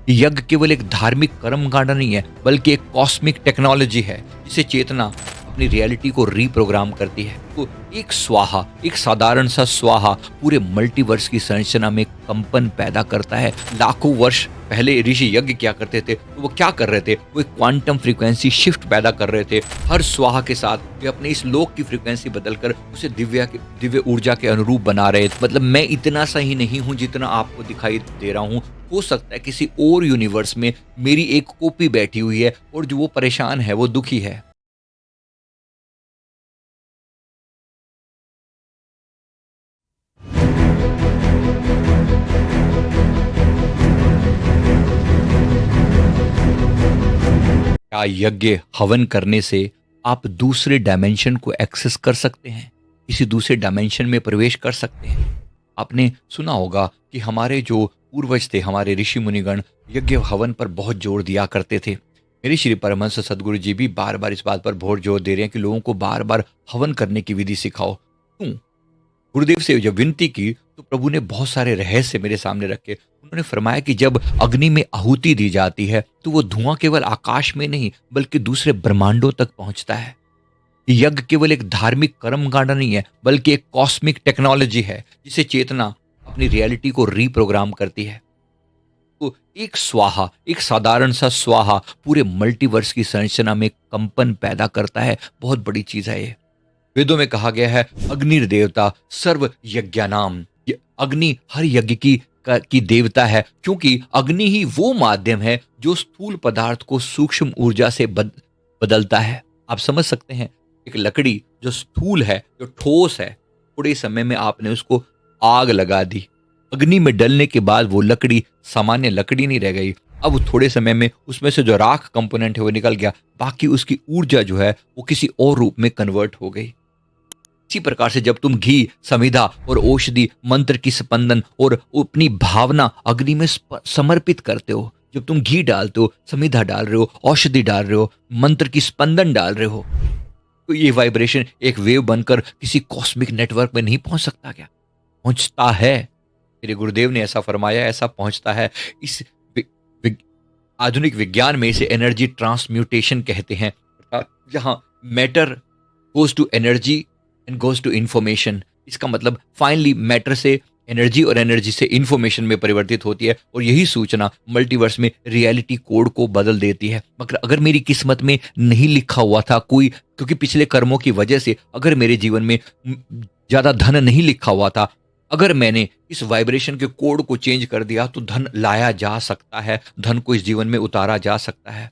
यज्ञ केवल एक धार्मिक कर्मकांड नहीं है, बल्कि एक कॉस्मिक टेक्नोलॉजी है जिसे चेतना अपनी रियलिटी को रीप्रोग्राम करती है। तो एक स्वाहा, एक साधारण सा स्वाहा पूरे मल्टीवर्स की संरचना में कंपन पैदा करता है। लाखों वर्ष पहले ऋषि यज्ञ क्या करते थे, तो वो क्या कर रहे थे? वो एक क्वांटम फ्रीक्वेंसी शिफ्ट पैदा कर रहे थे। हर स्वाहा के साथ वे अपने इस लोक की फ्रीक्वेंसी बदलकर उसे दिव्य ऊर्जा के अनुरूप बना रहे थे। मतलब मैं इतना सा ही नहीं हूँ जितना आपको दिखाई दे रहा हूँ। हो सकता है किसी और यूनिवर्स में मेरी एक कॉपी बैठी हुई है और जो वो परेशान है, वो दुखी है। क्या यज्ञ हवन करने से आप दूसरे डायमेंशन को एक्सेस कर सकते हैं? किसी दूसरे डायमेंशन में प्रवेश कर सकते हैं? आपने सुना होगा कि हमारे जो पूर्वज थे, हमारे ऋषि मुनिगण यज्ञ हवन पर बहुत जोर दिया करते थे। मेरे श्री परमहंस सदगुरु जी भी बार बार इस बात पर बहुत जोर दे रहे हैं कि लोगों को बार बार हवन करने की विधि सिखाओ। क्यों? गुरुदेव से जब विनती की तो प्रभु ने बहुत सारे रहस्य मेरे सामने रखे। उन्होंने फरमाया कि जब अग्नि में आहुति दी जाती है तो वो धुआं केवल आकाश में नहीं बल्कि दूसरे ब्रह्मांडों तक पहुंचता है। यज्ञ केवल एक धार्मिक कर्मकांड नहीं है, बल्कि एक कॉस्मिक टेक्नोलॉजी है जिसे चेतना अपनी रियलिटी को रीप्रोग्राम करती है। तो एक स्वाहा, एक साधारण सा स्वाहा पूरे मल्टीवर्स की संरचना में कंपन पैदा करता है। बहुत बड़ी चीज है ये। वेदों में कहा गया है अग्नि देवता सर्व यज्ञानाम। अग्नि हर यज्ञ की देवता है, क्योंकि अग्नि ही वो माध्यम है जो स्थूल पदार्थ को सूक्ष्म ऊर्जा से बदलता है। आप समझ सकते हैं, एक लकड़ी जो स्थूल है, जो ठोस है, थोड़े समय में आपने उसको आग लगा दी। अग्नि में डलने के बाद वो लकड़ी सामान्य लकड़ी नहीं रह गई। अब थोड़े समय में उसमें से जो राख कंपोनेंट है वो निकल गया, बाकी उसकी ऊर्जा जो है वो किसी और रूप में कन्वर्ट हो गई। इसी प्रकार से जब तुम घी, समिधा और औषधि, मंत्र की स्पंदन और अपनी भावना अग्नि में समर्पित करते हो, जब तुम घी डालते हो, समिधा डाल रहे हो, औषधि डाल रहे हो, मंत्र की स्पंदन डाल रहे हो, तो ये वाइब्रेशन एक वेव बनकर किसी कॉस्मिक नेटवर्क में नहीं पहुंच सकता क्या? पहुंचता है। मेरे गुरुदेव ने ऐसा फरमाया, ऐसा पहुंचता है। इस वि, वि, आधुनिक विज्ञान में इसे एनर्जी ट्रांसम्यूटेशन कहते हैं, जहां matter goes to energy and goes to information. इसका मतलब फाइनली मैटर से एनर्जी और एनर्जी से इंफॉर्मेशन में परिवर्तित होती है, और यही सूचना मल्टीवर्स में रियलिटी कोड को बदल देती है। मगर अगर मेरी किस्मत में नहीं लिखा हुआ था कोई, क्योंकि पिछले कर्मों की वजह से अगर मेरे जीवन में ज्यादा धन नहीं लिखा हुआ था, अगर मैंने इस वाइब्रेशन के कोड को चेंज कर दिया तो धन लाया जा सकता है, धन को इस जीवन में उतारा जा सकता है।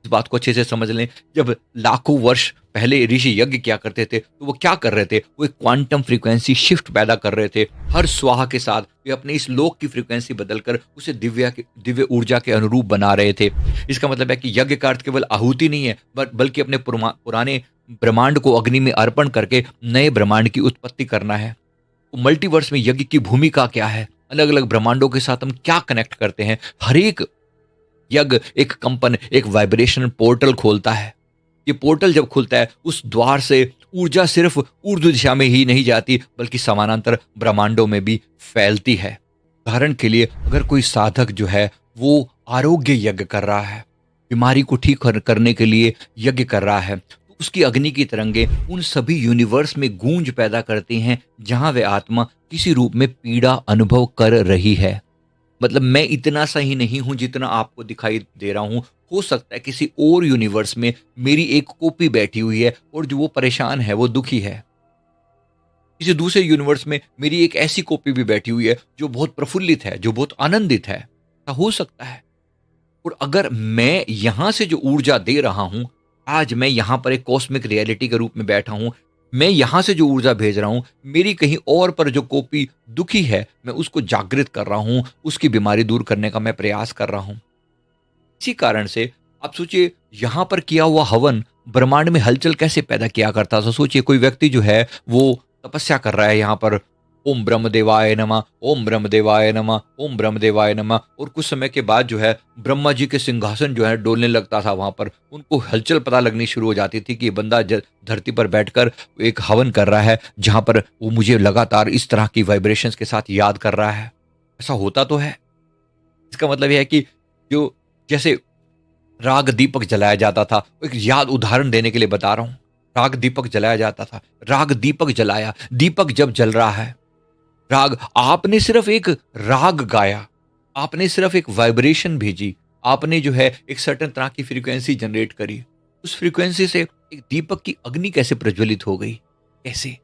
इस बात को अच्छे से समझ लें। जब लाखों वर्ष पहले ऋषि यज्ञ क्या करते थे, तो वो क्या कर रहे थे? वो एक क्वांटम फ्रीक्वेंसी शिफ्ट पैदा कर रहे थे। हर स्वाहा के साथ वे अपने इस लोक की फ्रीक्वेंसी बदलकर उसे दिव्य ऊर्जा के अनुरूप बना रहे थे। इसका मतलब है कि यज्ञ का अर्थ केवल आहुति नहीं है, बल्कि अपने पुराने ब्रह्मांड को अग्नि में अर्पण करके नए ब्रह्मांड की उत्पत्ति करना है। तो मल्टीवर्स में यज्ञ की भूमिका क्या है? अलग अलग ब्रह्मांडों के साथ हम क्या कनेक्ट करते हैं? हर एक यज्ञ एक कंपन, एक वाइब्रेशन पोर्टल खोलता है। ये पोर्टल जब खुलता है, उस द्वार से ऊर्जा सिर्फ ऊर्ध्व दिशा में ही नहीं जाती, बल्कि समानांतर ब्रह्मांडों में भी फैलती है। उदाहरण के लिए, अगर कोई साधक जो है वो आरोग्य यज्ञ कर रहा है, बीमारी को ठीक करने के लिए यज्ञ कर रहा है, तो उसकी अग्नि की तरंगे उन सभी यूनिवर्स में गूंज पैदा करती हैं जहां वह आत्मा किसी रूप में पीड़ा अनुभव कर रही है। मतलब मैं इतना सा ही नहीं हूं जितना आपको दिखाई दे रहा हूं। हो सकता है किसी और यूनिवर्स में मेरी एक कॉपी बैठी हुई है और जो वो परेशान है, वो दुखी है। किसी दूसरे यूनिवर्स में मेरी एक ऐसी कॉपी भी बैठी हुई है जो बहुत प्रफुल्लित है, जो बहुत आनंदित है। ऐसा हो सकता है। और अगर मैं यहां से जो ऊर्जा दे रहा हूं, आज मैं यहां पर एक कॉस्मिक रियलिटी के रूप में बैठा हूं, मैं यहां से जो ऊर्जा भेज रहा हूं, मेरी कहीं और पर जो कॉपी दुखी है, मैं उसको जागृत कर रहा हूं, उसकी बीमारी दूर करने का मैं प्रयास कर रहा हूं। इसी कारण से आप सोचिए, यहां पर किया हुआ हवन ब्रह्मांड में हलचल कैसे पैदा किया करता था। सोचिए, कोई व्यक्ति जो है वो तपस्या कर रहा है यहाँ पर, ओम ब्रह्मदेवाय नमः, ओम ब्रह्मदेवाय नमः, ओम ब्रह्मदेवाय नमः, और कुछ समय के बाद जो है ब्रह्मा जी के सिंहासन जो है डोलने लगता था। वहां पर उनको हलचल पता लगनी शुरू हो जाती थी कि ये बंदा धरती पर बैठकर एक हवन कर रहा है, जहां पर वो मुझे लगातार इस तरह की वाइब्रेशंस के साथ याद कर रहा है। ऐसा होता तो है। इसका मतलब यह है कि जो जैसे राग दीपक जलाया जाता था, एक याद उदाहरण देने के लिए बता रहा हूँ। राग दीपक जलाया जाता था, राग दीपक जलाया, दीपक जब जल रहा है, राग आपने सिर्फ एक राग गाया, आपने सिर्फ एक वाइब्रेशन भेजी, आपने जो है एक सर्टेन तरह की फ्रीक्वेंसी जनरेट करी। उस फ्रीक्वेंसी से एक दीपक की अग्नि कैसे प्रज्वलित हो गई? कैसे?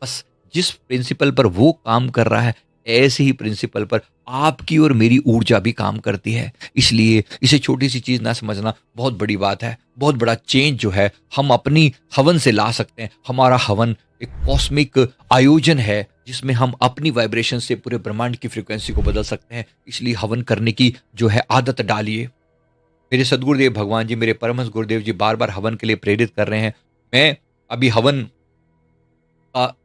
बस जिस प्रिंसिपल पर वो काम कर रहा है, ऐसे ही प्रिंसिपल पर आपकी और मेरी ऊर्जा भी काम करती है। इसलिए इसे छोटी सी चीज़ ना समझना बहुत बड़ी बात है। बहुत बड़ा चेंज जो है हम अपनी हवन से ला सकते हैं। हमारा हवन एक कॉस्मिक आयोजन है जिसमें हम अपनी वाइब्रेशन से पूरे ब्रह्मांड की फ्रीक्वेंसी को बदल सकते हैं। इसलिए हवन करने की जो है आदत डालिए। मेरे सदगुरुदेव भगवान जी, मेरे परमहंस गुरुदेव जी बार-बार हवन के लिए प्रेरित कर रहे हैं। मैं अभी हवन का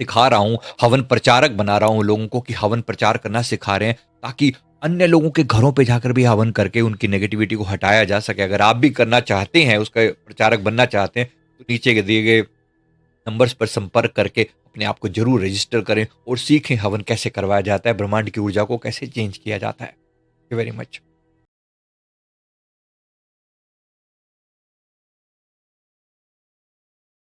सिखा रहा हूँ, हवन प्रचारक बना रहा हूँ लोगों को कि हवन प्रचार करना सिखा रहे हैं, ताकि अन्य लोगों के घरों पे जाकर भी हवन करके उनकी नेगेटिविटी को हटाया जा सके। अगर आप भी करना चाहते हैं, उसका प्रचारक बनना चाहते हैं, तो नीचे के दिए गए नंबर्स पर संपर्क करके अपने आप को ज़रूर रजिस्टर करें और सीखें हवन कैसे करवाया जाता है, ब्रह्मांड की ऊर्जा को कैसे चेंज किया जाता है। Thank you very much.